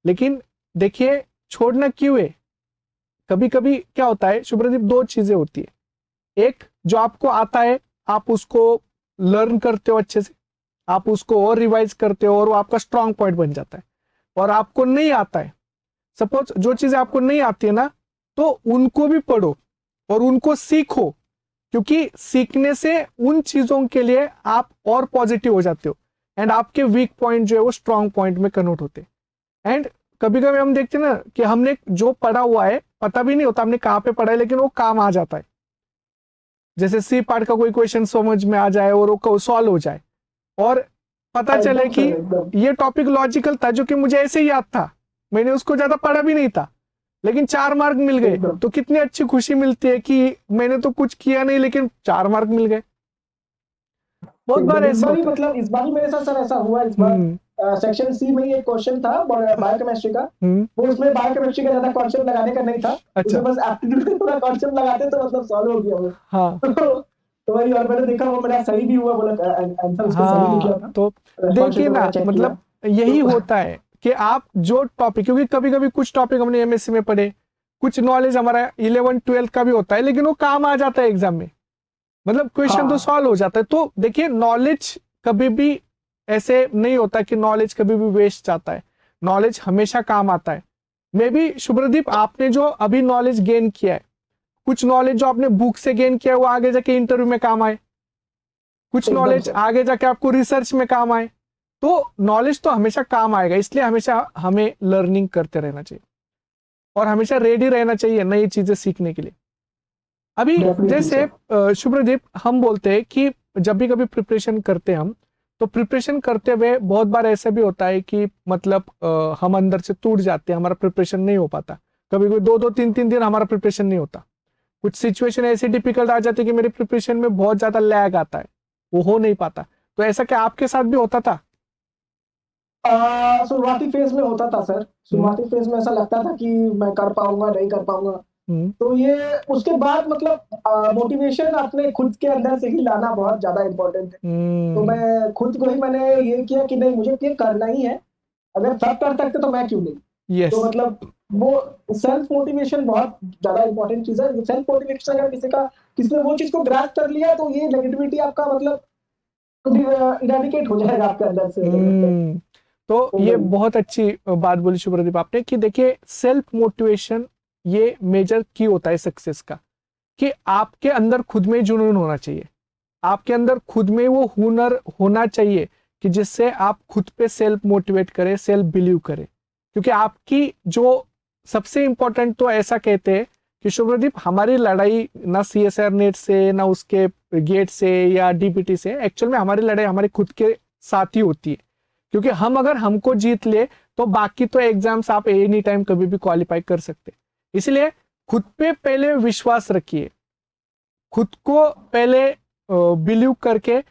लेकिन देखिए, छोड़ना क्यों है? कभी कभी क्या होता है शुभ्रदीप, दो चीजें होती है। एक, जो आपको आता है आप उसको लर्न करते हो अच्छे से, आप उसको और रिवाइज करते हो और वो आपका स्ट्रांग पॉइंट बन जाता है। और आपको नहीं आता है, सपोज जो चीजें आपको नहीं आती है ना, तो उनको भी पढ़ो और उनको सीखो, क्योंकि सीखने से उन चीजों के लिए आप और पॉजिटिव हो जाते हो, एंड आपके वीक पॉइंट जो है वो स्ट्रांग पॉइंट में कन्वर्ट होते हैं। एंड कभी कभी हम देखते हैं ना कि हमने जो पढ़ा हुआ है पता भी नहीं होता हमने कहाँ पे पढ़ा है, लेकिन वो काम आ जाता है। जैसे सी पार्ट का कोई क्वेश्चन समझ में आ जाए और वो सॉल्व हो जाए, और पता चले कि ये टॉपिक लॉजिकल था जो कि मुझे ऐसे ही याद था, मैंने उसको ज्यादा पढ़ा भी नहीं था, लेकिन 4 मार्क मिल गए, तो कितनी अच्छी खुशी मिलती है कि मैंने तो कुछ किया नहीं लेकिन 4 मार्क मिल गए। बहुत बार ऐसा होता है। मतलब इस बार ही मेरे साथ सर ऐसा हुआ। इस बार सेक्शन सी में ही एक क्वेश्चन था बायोकेमिस्ट्री का, वो उसमें बायोकेमिस्ट्री का ज्यादा कॉन्सेप्ट लगाने का नहीं था, उसमें बस एप्टीट्यूड का पूरा कॉन्सेप्ट लगाते तो मतलब सॉल्व हो गया वो। हाँ। तो वही, और मैंने देखा वो मेरा सही भी हुआ, बोला आंसर उसका सही निकला था। तो देखिए ना, मतलब यही होता है कि आप जो टॉपिक, क्योंकि कभी कभी कुछ टॉपिक हमने एमएससी में पढ़े, कुछ नॉलेज हमारा 11-12 का भी होता है, लेकिन वो काम आ जाता है एग्जाम में, मतलब क्वेश्चन तो सॉल्व हो जाता है। तो देखिए, नॉलेज कभी भी ऐसे नहीं होता कि नॉलेज कभी भी वेस्ट जाता है, नॉलेज हमेशा काम आता है। मे बी शुभ्रदीप, आपने जो अभी नॉलेज गेन किया है, कुछ नॉलेज जो आपने बुक से गेन किया है वो आगे जाके इंटरव्यू में काम आए, कुछ नॉलेज आगे जाके आपको रिसर्च में काम आए। तो नॉलेज तो हमेशा काम आएगा, इसलिए हमेशा हमें लर्निंग करते रहना चाहिए और हमेशा रेडी रहना चाहिए नई चीजें सीखने के लिए। अभी जैसे शुभ्रदीप, हम बोलते हैं कि जब भी कभी प्रिपरेशन करते हैं हम, तो प्रिपरेशन करते हुए बहुत बार ऐसा भी होता है कि मतलब हम अंदर से टूट जाते हैं, हमारा प्रिपरेशन नहीं हो पाता। कभी कभी 2-3 दिन हमारा प्रिपरेशन नहीं होता, कुछ सिचुएशन ऐसी डिफिकल्ट आ जाती है कि मेरे प्रिपरेशन में बहुत ज्यादा लैग आता है, वो हो नहीं पाता। तो ऐसा क्या आपके साथ भी होता था? शुरुआती फेज में होता था सर, शुरुआती फेज में ऐसा लगता था कि मैं कर पाऊंगा नहीं कर पाऊंगा। तो ये उसके बाद मतलब मोटिवेशन अपने खुद के अंदर से ही लाना बहुत ज्यादा इम्पोर्टेंट है। तो मैं खुद को ही मैंने ये किया कि नहीं, मुझे ये करना ही है, अगर सब कर सकते तो मैं क्यों नहीं। तो मतलब वो सेल्फ मोटिवेशन बहुत ज्यादा इंपॉर्टेंट चीज है। सेल्फ मोटिवेशन अगर किसी ने वो चीज को ग्रास्प कर लिया तो ये नेगेटिविटी आपका मतलब इरेडिकेट हो जाएगा आपके अंदर से। तो ये बहुत अच्छी बात बोली शुभ्रदीप आपने कि देखिए सेल्फ मोटिवेशन ये मेजर की होता है सक्सेस का, कि आपके अंदर खुद में जुनून होना चाहिए, आपके अंदर खुद में वो हुनर होना चाहिए कि जिससे आप खुद पे सेल्फ मोटिवेट करें, सेल्फ बिलीव करें। क्योंकि आपकी जो सबसे इंपॉर्टेंट तो ऐसा कहते हैं कि शुभ्रदीप हमारी लड़ाई ना CSR नेट से ना उसके गेट से या DPT से, एक्चुअल में हमारी लड़ाई हमारे खुद के साथ ही होती है। क्योंकि हम अगर हमको जीत ले तो बाकी तो एग्जाम्स आप एनी टाइम कभी भी क्वालिफाई कर सकते। इसलिए खुद पे पहले विश्वास रखिए, खुद को पहले बिलीव करके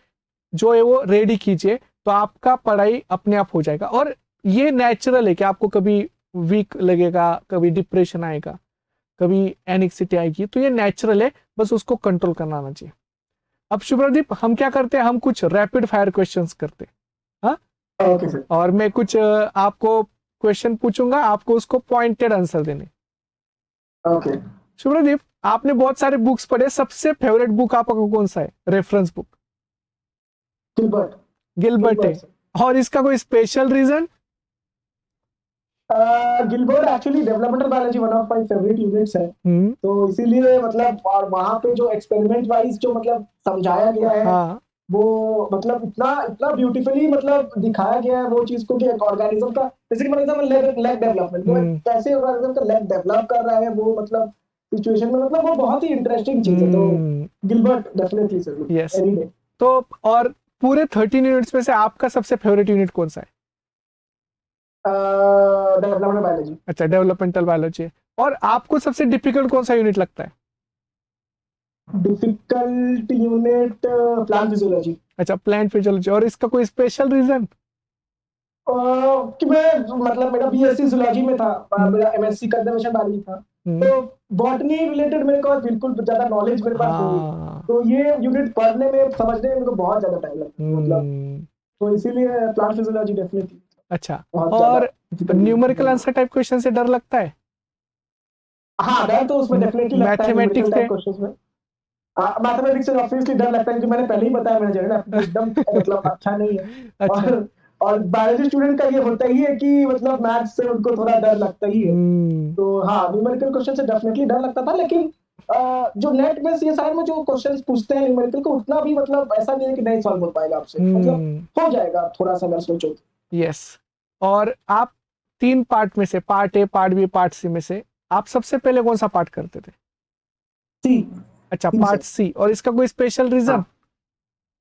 जो है वो रेडी कीजिए, तो आपका पढ़ाई अपने आप हो जाएगा। और ये नेचुरल है कि आपको कभी वीक लगेगा, कभी डिप्रेशन आएगा, कभी एंग्जाइटी आएगी, तो ये नेचुरल है, बस उसको कंट्रोल करना आना चाहिए। अब शुभ्रदीप हम क्या करते हैं, हम कुछ रैपिड फायर क्वेश्चंस करते हैं। हाँ ओके सर। और मैं कुछ आपको क्वेश्चन पूछूंगा, आपको उसको पॉइंटेड आंसर देने। ओके। शुभ्रदीप आपने बहुत सारे बुक्स पढ़े, सबसे फेवरेट बुक आपका कौन सा है, रेफरेंस बुक? गिलबर्ट। गिलबर्ट है। और इसका कोई special reason? Gilbert actually developmental biology one of my favourite units है, तो इसीलिए मतलब, और वहां पे जो एक्सपेरिमेंट वाइज जो मतलब समझाया गया है, हाँ वो मतलब इतना इतना ब्यूटीफुली मतलब दिखाया गया है वो चीज को, कि एक ऑर्गेनिज्म का बेसिक मतलब लेग डेवलपमेंट, वो कैसे ऑर्गेनिज्म का लेग डेवलप कर रहा है वो मतलब सिचुएशन में, मतलब वो बहुत ही इंटरेस्टिंग चीज है। तो Gilbert definitely sir, yes. Any day. तो और पूरे 13 यूनिट्स में से आपका सबसे फेवरेट यूनिट कौन सा है? Developmental biology. अच्छा, डेवलपमेंटल बायोलॉजी। और आपको सबसे डिफिकल्ट कौन सा यूनिट लगता है? Difficult unit plant physiology. अच्छा, प्लांट फिजियोलॉजी। और इसका कोई स्पेशल रीजन? कि मैं मतलब मेरा BSc जूलॉजी में था, मेरा MSc कंजर्वेशन बायोलॉजी था, तो बॉटनी रिलेटेड मेरे को बिल्कुल ज्यादा नॉलेज मेरे पास नहीं, तो ये यूनिट पढ़ने में समझने में मेरे को बहुत ज्यादा टाइम लगता है मतलब, तो इसीलिए प्लांट फिजियोलॉजी डेफिनेटली। अच्छा, और न्यूमेरिकल आंसर टाइप क्वेश्चन से डर लगता है? हाँ, डर तो उसमें डेफिनेटली लगता है, मैथमेटिक्स से? क्वेश्चंस में मैथमेटिक्स से ऑब्वियसली डर लगता है, क्योंकि मैंने पहले ही बताया मेरा जर्नल एकदम मतलब अच्छा नहीं है। अच्छा। और बायोलॉजी स्टूडेंट का ये होता ही है कि मतलब मैथ्स से उनको थोड़ा डर लगता ही है। तो हाँ, न्यूमेरिकल क्वेश्चन से डेफिनेटली डर लगता था, लेकिन जो नेट में CSR में जो क्वेश्चंस पूछते हैं न्यूमेरिकल को, उतना भी मतलब ऐसा नहीं है कि नहीं सॉल्व हो पाएगा आपसे, मतलब हो जाएगा थोड़ा सा अगर सोचो तो। यस। और आप 3 पार्ट में से, part A, part B, part C में से आप सबसे पहले कौन सा पार्ट करते थे? सी। अच्छा, पार्ट C। और इसका कोई स्पेशल रीजन?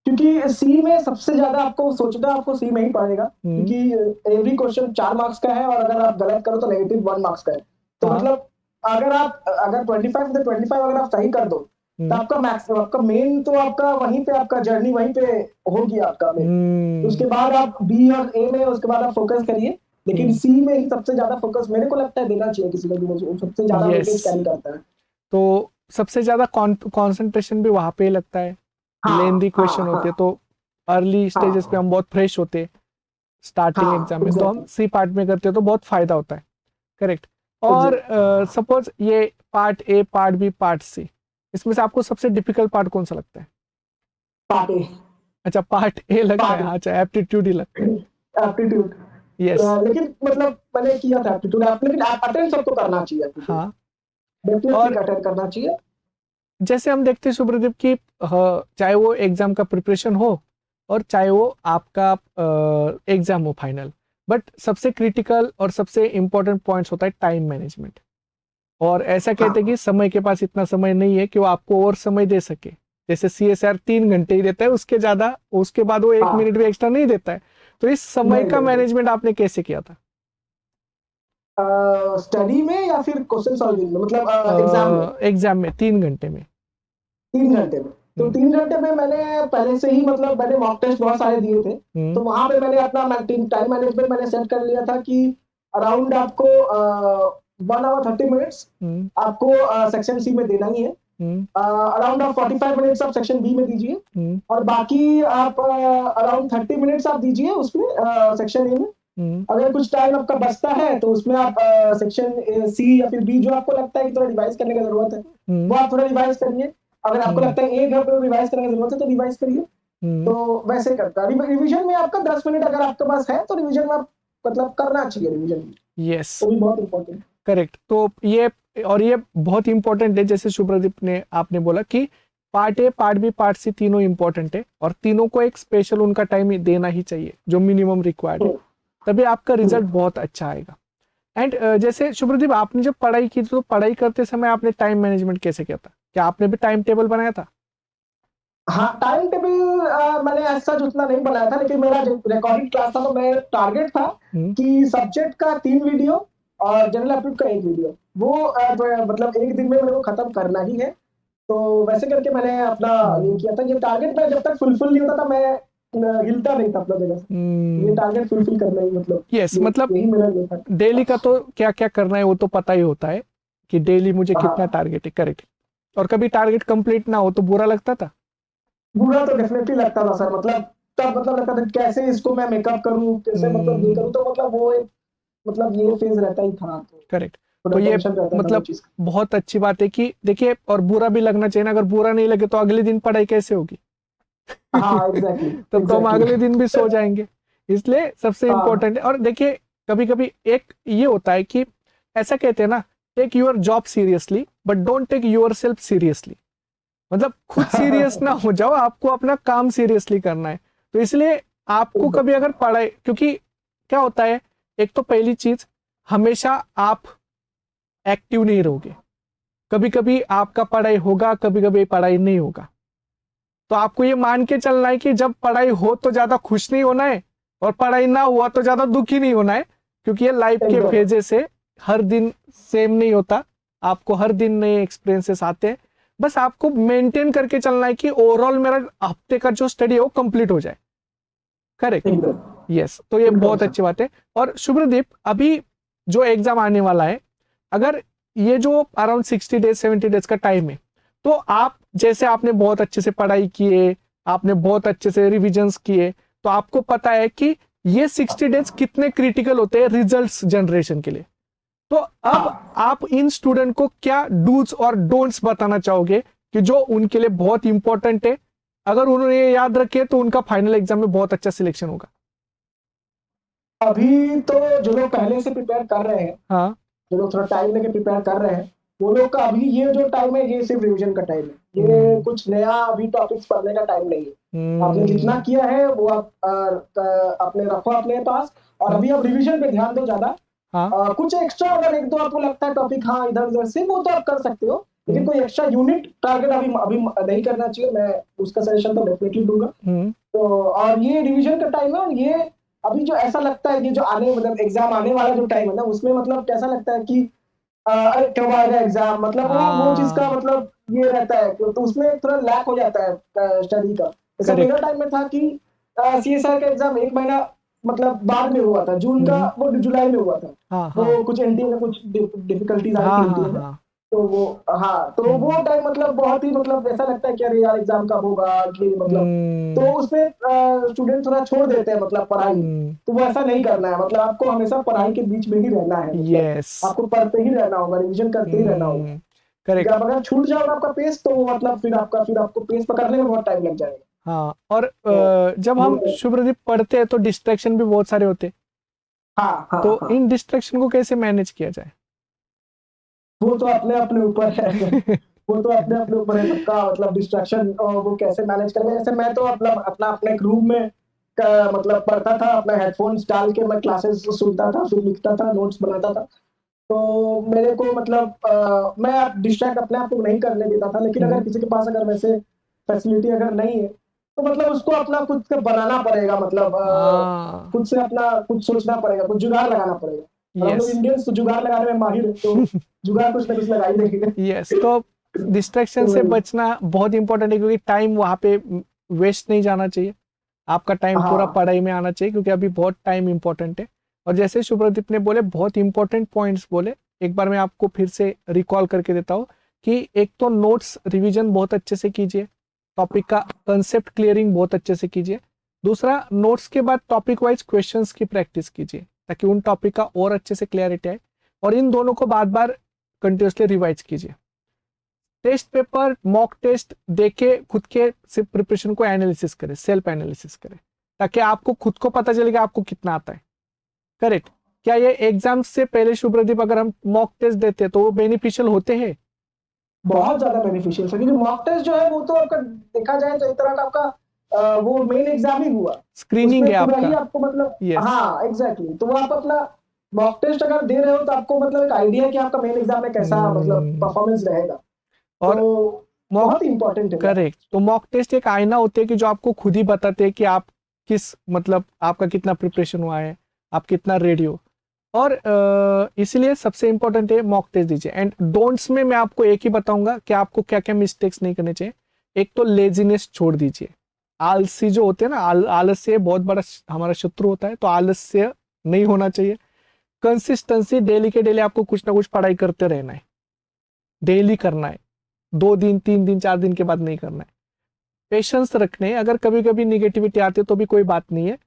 क्योंकि सी में सबसे ज्यादा आपको सोचना, आपको सी में ही पड़ेगा, क्योंकि एवरी क्वेश्चन 4 मार्क्स का है, और अगर आप गलत करो तो -1 मार्क्स का है। तो मतलब अगर 25 में 25 अगर आप सही कर दो, तो आपका मैक्सिमम, आपका मेन तो आपका वहीं पे, आपका जर्नी वहीं पे होगी आपका मेन। उसके बाद आप बी और ए में उसके बाद आप फोकस करिए, लेकिन सी में ही सबसे ज्यादा फोकस मेरे को लगता है देना चाहिए किसी को भी, सबसे ज्यादा वेटेज कैरी करता है। तो सबसे ज्यादा कंसंट्रेशन भी वहां पे लगता है, लेंदी क्वेश्चन होते हैं, तो अर्ली स्टेजेस पे हम बहुत फ्रेश होते हैं स्टार्टिंग एग्जाम में, तो हम सी पार्ट में करते हैं तो बहुत फायदा होता है। करेक्ट। और सपोज ये part A, part B, part C, इसमें से आपको सबसे डिफिकल्ट पार्ट कौन सा लगता है? Part A. अच्छा, पार्ट A लगता है। अच्छा, एप्टीट्यूड ही लगता है। एप्टीट्यूड। यस। लेकिन मतलब मैंने किया था एप्टीट्यूड, लेकिन अटेंड सबको करना चाहिए। हाँ। और अटेंड करना चाहिए। जैसे हम देखते हैं शुभ्रदीप की, चाहे वो एग्जाम का प्रिपरेशन हो और चाहे वो आपका एग्जाम हो फाइनल, बट सबसे क्रिटिकल और सबसे इंपॉर्टेंट पॉइंट्स होता है टाइम मैनेजमेंट। और ऐसा कहते हैं कि समय के पास इतना समय नहीं है कि वो आपको और समय दे सके। जैसे CSR 3 घंटे ही देता है, उसके ज्यादा, उसके बाद वो 1 मिनट भी एक्स्ट्रा नहीं देता है। तो इस समय का मैनेजमेंट आपने कैसे किया था? स्टडी में या फिर क्वेश्चन सॉल्विंग में, मतलब एग्जाम में? एग्जाम में 3 घंटे में। 3 घंटे में, तो 3 घंटे में मैंने पहले से ही मतलब मैंने मॉक टेस्ट बहुत सारे दिए थे, तो वहां पे मैंने अपना टाइम मैनेजमेंट मैंने सेट कर लिया था कि अराउंड आपको 1 आवर 30 मिनट्स आपको सेक्शन सी में देना ही है, अराउंड आप 45 मिनट्स आप सेक्शन बी में दीजिए, और बाकी आप अराउंड 30 मिनट्स आप दीजिए उसमें सेक्शन ए में। अगर कुछ टाइम आपका बचता है तो उसमें आप सेक्शन सी या फिर बी, जो आपको लगता है कि थोड़ा रिवाइज करने की जरूरत है, वो आप थोड़ा रिवाइज करिए। अगर आपको लगता है एक घर पर रिवाइज करने की जरूरत है तो रिवाइज करिए। तो वैसे करता रिवीजन में आपका 10 मिनट अगर आपके पास है तो रिवीजन में आप मतलब करना चाहिए रिवीजन। यस, तो भी बहुत इम्पोर्टेंट। करेक्ट। तो ये बहुत इंपॉर्टेंट है, जैसे शुभ्रदीप ने आपने बोला कि part A, part B, part C तीनों इंपॉर्टेंट है और तीनों को एक स्पेशल उनका टाइम देना ही चाहिए जो मिनिमम रिक्वायर्ड है, तभी आपका रिजल्ट बहुत अच्छा आएगा। एंड जैसे शुभ्रदीप आपने जब पढ़ाई की तो पढ़ाई करते समय आपने टाइम मैनेजमेंट कैसे किया था? क्या आपने भी टाइम टेबल बनाया था? हाँ, टाइम टेबल मैंने ऐसा उतना नहीं बनाया था, लेकिन मेरा जो रिकॉर्डिंग क्लास था तो मेरा टारगेट था कि सब्जेक्ट का 3 वीडियो और जनरल एप्टीट्यूड का 1 वीडियो, वो मतलब एक दिन में मेरे को खत्म करना ही है। तो वैसे करके मैंने अपना ये किया था। ये टारगेट मैं जब तक फुलफिल नहीं होता था मैं हिलता नहीं था अपना जगह से। ये टारगेट फुलफिल करना ही मतलब यस, मतलब यही मेरा ये था। डेली का तो क्या क्या करना है वो तो पता ही होता है कि डेली मुझे कितना हाँ, टारगेट है, करेक्ट। और कभी टारगेट कंप्लीट ना हो तो बुरा लगता था? बुरा तो डेफिनेटली लगता था सर। मतलब तब मतलब लगता था कैसे इसको मैं मेकअप करूं, कैसे मतलब ये करूं, तो मतलब वो एक मतलब ये फेज रहता ही था। तो करेक्ट। थोड़ा तो ये टेंशन रहता था वो मतलब चीज का। बहुत अच्छी बात है कि देखिए, और बुरा भी लगना चाहिए ना, अगर बुरा नहीं लगे तो अगले दिन पढ़ाई कैसे होगी? हाँ, एग्जैक्टली तब तो हम अगले एग्जैक्टली। दिन भी सो जाएंगे। इसलिए सबसे हाँ, इंपॉर्टेंट है। और देखिए, कभी कभी एक ये होता है कि ऐसा कहते हैं ना, take your job seriously but don't take yourself seriously. मतलब खुद सीरियस ना हो जाओ, आपको अपना काम सीरियसली करना है। तो इसलिए आपको कभी अगर पढ़ाई, क्योंकि क्या होता है, एक तो पहली चीज, हमेशा आप एक्टिव नहीं रहोगे। कभी कभी आपका पढ़ाई होगा, कभी कभी पढ़ाई नहीं होगा। तो आपको ये मान के चलना है कि जब पढ़ाई हो तो ज्यादा खुश नहीं होना है और पढ़ाई ना हुआ तो ज्यादा दुखी नहीं होना है, क्योंकि ये लाइफ के एकदम फेजेस है। हर दिन सेम नहीं होता, आपको हर दिन नए एक्सपीरियंसेस आते हैं। बस आपको मेंटेन करके चलना है कि ओवरऑल मेरा हफ्ते का जो स्टडी है वो कंप्लीट हो जाए। करेक्ट। एकदम यस, तो ये एकदम बहुत सर। अच्छी बात है। और शुभ्रदीप, अभी जो एग्जाम आने वाला है, अगर ये जो अराउंड 60 डेज 70 डेज का टाइम है, तो आप जैसे आपने बहुत अच्छे से पढ़ाई किए, आपने बहुत अच्छे से रिविजन्स किए, तो आपको पता है कि ये 60 डेज कितने क्रिटिकल होते हैं रिजल्ट्स जनरेशन के लिए। तो अब हाँ, आप इन स्टूडेंट को क्या डूज और डोंट्स बताना चाहोगे कि जो उनके लिए बहुत इंपॉर्टेंट है, अगर उन्होंने ये याद रखे तो उनका फाइनल एग्जाम में बहुत अच्छा सिलेक्शन होगा? अभी तो जो लोग पहले से प्रिपेयर कर रहे हैं, हाँ। जो लोग थोड़ा टाइम लेके प्रिपेयर कर रहे हैं, वो लोग का अभी ये जो टाइम है ये सिर्फ रिवीजन का टाइम है। ये कुछ नया अभी टॉपिक्स पढ़ने का टाइम नहीं है। आपने जितना किया है वो आप अपने रखो अपने पास, और अभी आप रिवीजन पे ध्यान दो ज्यादा। हाँ। कुछ एक्स्ट्रा अगर एक दो आपको लगता है टॉपिक हाँ इधर उधर से, वो तो आप कर सकते हो, लेकिन कोई एक्स्ट्रा यूनिट टारगेट अभी अभी नहीं करना चाहिए। मैं उसका सजेशन तो डेफिनेटली दूंगा। तो और ये रिवीजन का टाइम है, और ये अभी जो ऐसा लगता है कि जो आने मतलब एग्जाम आने वाला जो टाइम है ना, उसमें मतलब कैसा लगता है कि अरे कब आएगा एग्जाम, मतलब वो चीज का मतलब ये रहता है, तो उसमें थोड़ा लैक हो जाता है स्टडी का। जैसे मेरा करेक्ट। टाइम में था कि सीएसआर का एग्जाम 1 महीना मतलब बाद में हुआ था, जून का वो जुलाई में हुआ था। हाँ हाँ वो कुछ एनटीए में कुछ डिफिकल्टीज आई थी हाँ हाँ एनटीए में। हाँ। तो वो हाँ, तो वो टाइम मतलब बहुत ही मतलब ऐसा लगता है कि अरे यार एग्जाम कब होगा कि मतलब, तो उसमें स्टूडेंट थोड़ा छोड़ देते हैं मतलब पढ़ाई। तो वो ऐसा नहीं करना है, मतलब आपको हमेशा पढ़ाई के बीच में ही रहना है। मतलब यस। आपको पढ़ते ही रहना होगा, रिवीजन करते ही रहना होगा। क्योंकि करेक्ट। आप अगर छूट जाओगे आपका पेस, तो वो मतलब फिर आपको पेस पकड़ने में बहुत टाइम लग जाएगा। हाँ, और तो जब वो हम शुभ्रदीप पढ़ते हैं तो डिस्ट्रैक्शन भी बहुत सारे होते हैं, हाँ हाँ तो हाँ, इन डिस्ट्रैक्शन को कैसे मैनेज किया जाए? वो तो अपने अपने ऊपर है। वो तो अपने अपने ऊपर है सबका, मतलब डिस्ट्रैक्शन वो कैसे मैनेज करेंगे। जैसे मैं तो अपना अपना अपने एक रूम में मतलब पढ़ता था, अपना हेडफोन्स डाल के मैं क्लासेस सुनता था, फिर लिखता था, नोट्स बनाता था। तो मेरे को मतलब मैं डिस्ट्रैक्ट अपने आप को नहीं करने देता था। लेकिन अगर किसी के पास अगर वैसे फैसिलिटी अगर नहीं है, तो मतलब उसको अपना खुद से बनाना पड़ेगा, मतलब हाँ। खुद से अपना कुछ सोचना पड़ेगा, कुछ जुगाड़ लगाना पड़ेगा। और हम लोग यस। इंडियंस तो जुगाड़ लगाने में माहिर है, तो जुगाड़ कुछ ना कुछ लगा ही देंगे। यस, तो डिस्ट्रैक्शन तो से वही, बचना बहुत इंपॉर्टेंट है, क्योंकि टाइम वहां पे वेस्ट नहीं जाना चाहिए। आपका टाइम पूरा हाँ पढ़ाई में आना चाहिए, क्योंकि अभी बहुत टाइम इंपॉर्टेंट है। और जैसे शुभ्रदीप ने बोले, बहुत इंपॉर्टेंट पॉइंट्स बोले, एक बार मैं आपको फिर से रिकॉल करके देता हूँ कि एक तो नोट्स रिवीजन बहुत अच्छे से कीजिए, टॉपिक का कंसेप्ट क्लियरिंग बहुत अच्छे से कीजिए। दूसरा, नोट्स के बाद टॉपिक वाइज क्वेश्चंस की प्रैक्टिस कीजिए, ताकि उन टॉपिक का और अच्छे से क्लैरिटी आए। और इन दोनों को बार बार कंटिन्यूसली रिवाइज कीजिए। टेस्ट पेपर, मॉक टेस्ट देके खुद के सिर्फ प्रिपरेशन को एनालिसिस करें, सेल्फ एनालिसिस करें, ताकि आपको खुद को पता चले कि आपको कितना आता है। करेक्ट। क्या ये एग्जाम से पहले शुभ्रदीप अगर हम मॉक टेस्ट देते तो वो बेनिफिशियल होते हैं? बहुत ज्यादा बेनिफिशियल है, क्योंकि मॉक टेस्ट जो है वो तो आपका देखा जाए तो एक तरह का आपका वो मेन एग्जाम ही हुआ, स्क्रीनिंग है पूरा ही आपका। आपको मतलब Yes. हाँ एग्जैक्टली, तो वो आप अपना मॉक टेस्ट अगर दे रहे हो तो आपको मतलब एक आइडिया कि आपका मेन एग्जाम में कैसा मतलब परफॉर्मेंस रहेगा, और तो मॉक, बहुत इंपॉर्टेंट है। करेक्ट। तो मॉक टेस्ट एक आईना होते हैं कि जो आपको खुद ही बताते हैं कि आप किस मतलब आपका कितना प्रिपरेशन हुआ है, आप कितना रेडी हो। और इसलिए सबसे इंपॉर्टेंट है मॉक टेस्ट दीजिए। एंड डोंट्स में मैं आपको एक ही बताऊंगा कि आपको क्या क्या मिस्टेक्स नहीं करने चाहिए। एक तो लेजीनेस छोड़ दीजिए, आलसी जो होते हैं ना, आलस्य बहुत बड़ा हमारा शत्रु होता है, तो आलस्य नहीं होना चाहिए। कंसिस्टेंसी, डेली के डेली आपको कुछ ना कुछ पढ़ाई करते रहना है, डेली करना है, 2 दिन 3 दिन 4 दिन के बाद नहीं करना है। पेशेंस रखने, अगर कभी कभी निगेटिविटी आती है तो भी कोई बात नहीं है,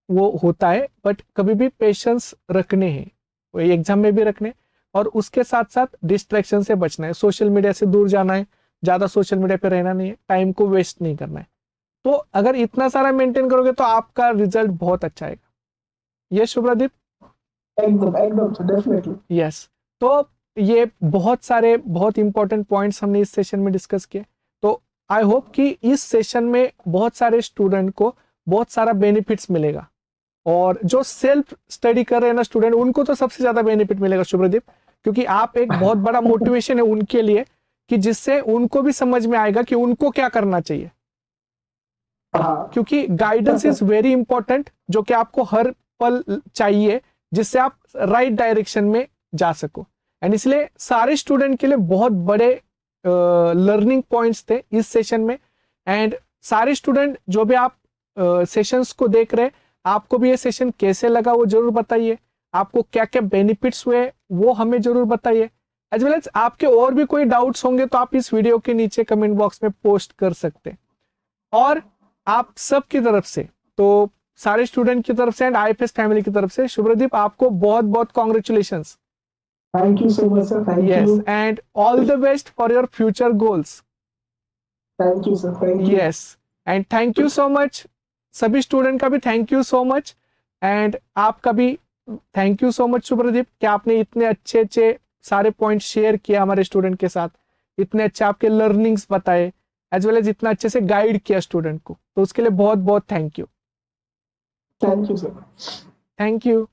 वो होता है, बट कभी भी पेशेंस रखने हैं, एग्जाम में भी रखने। और उसके साथ साथ डिस्ट्रैक्शन से बचना है, सोशल मीडिया से दूर जाना है, ज्यादा सोशल मीडिया पे रहना नहीं है, टाइम को वेस्ट नहीं करना है। तो अगर इतना सारा मेंटेन करोगे तो आपका रिजल्ट बहुत अच्छा आएगा। यस शुभ्रदीप? एकदम एकदम डेफिनेटली। यस। तो ये बहुत सारे बहुत इंपॉर्टेंट पॉइंट्स हमने इस सेशन में डिस्कस किए। तो आई होप कि इस सेशन में बहुत सारे स्टूडेंट को बहुत सारा बेनिफिट्स मिलेगा। और जो सेल्फ स्टडी कर रहे हैं ना स्टूडेंट, उनको तो सबसे ज्यादा बेनिफिट मिलेगा शुभ्रदीप, क्योंकि आप एक बहुत बड़ा मोटिवेशन है उनके लिए, कि जिससे उनको भी समझ में आएगा कि उनको क्या करना चाहिए। क्योंकि गाइडेंस इज वेरी इंपॉर्टेंट, जो कि आपको हर पल चाहिए, जिससे आप राइट डायरेक्शन में जा सको। एंड इसलिए सारे स्टूडेंट के लिए बहुत बड़े लर्निंग पॉइंट्स थे इस सेशन में। एंड सारे स्टूडेंट जो भी आप सेशंस को देख रहे हैं, आपको भी ये सेशन कैसे लगा वो जरूर बताइए। आपको क्या क्या बेनिफिट्स हुए वो हमें जरूर बताइए। एज वेल एज आपके और भी कोई डाउट्स होंगे तो आप इस वीडियो के नीचे कमेंट बॉक्स में पोस्ट कर सकते हैं। और आप सब की तरफ से, तो सारे स्टूडेंट की तरफ से एंड आईएफएस फैमिली की तरफ से, शुभ्रदीप आपको बहुत बहुत congratulations. Thank you so much sir, thank yes, you. And all the best for your future goals. Thank you sir, thank you. Yes, and thank you so much. सभी स्टूडेंट का भी thank you so much. And आपका भी thank you so much Shubhradeep, कि आपने इतने अच्छे अच्छे सारे पॉइंट शेयर किया हमारे स्टूडेंट के साथ, इतने अच्छे आपके लर्निंग्स बताए, एज वेल एज इतना अच्छे से गाइड किया स्टूडेंट को। तो उसके लिए बहुत बहुत thank you. Thank you sir. Thank you.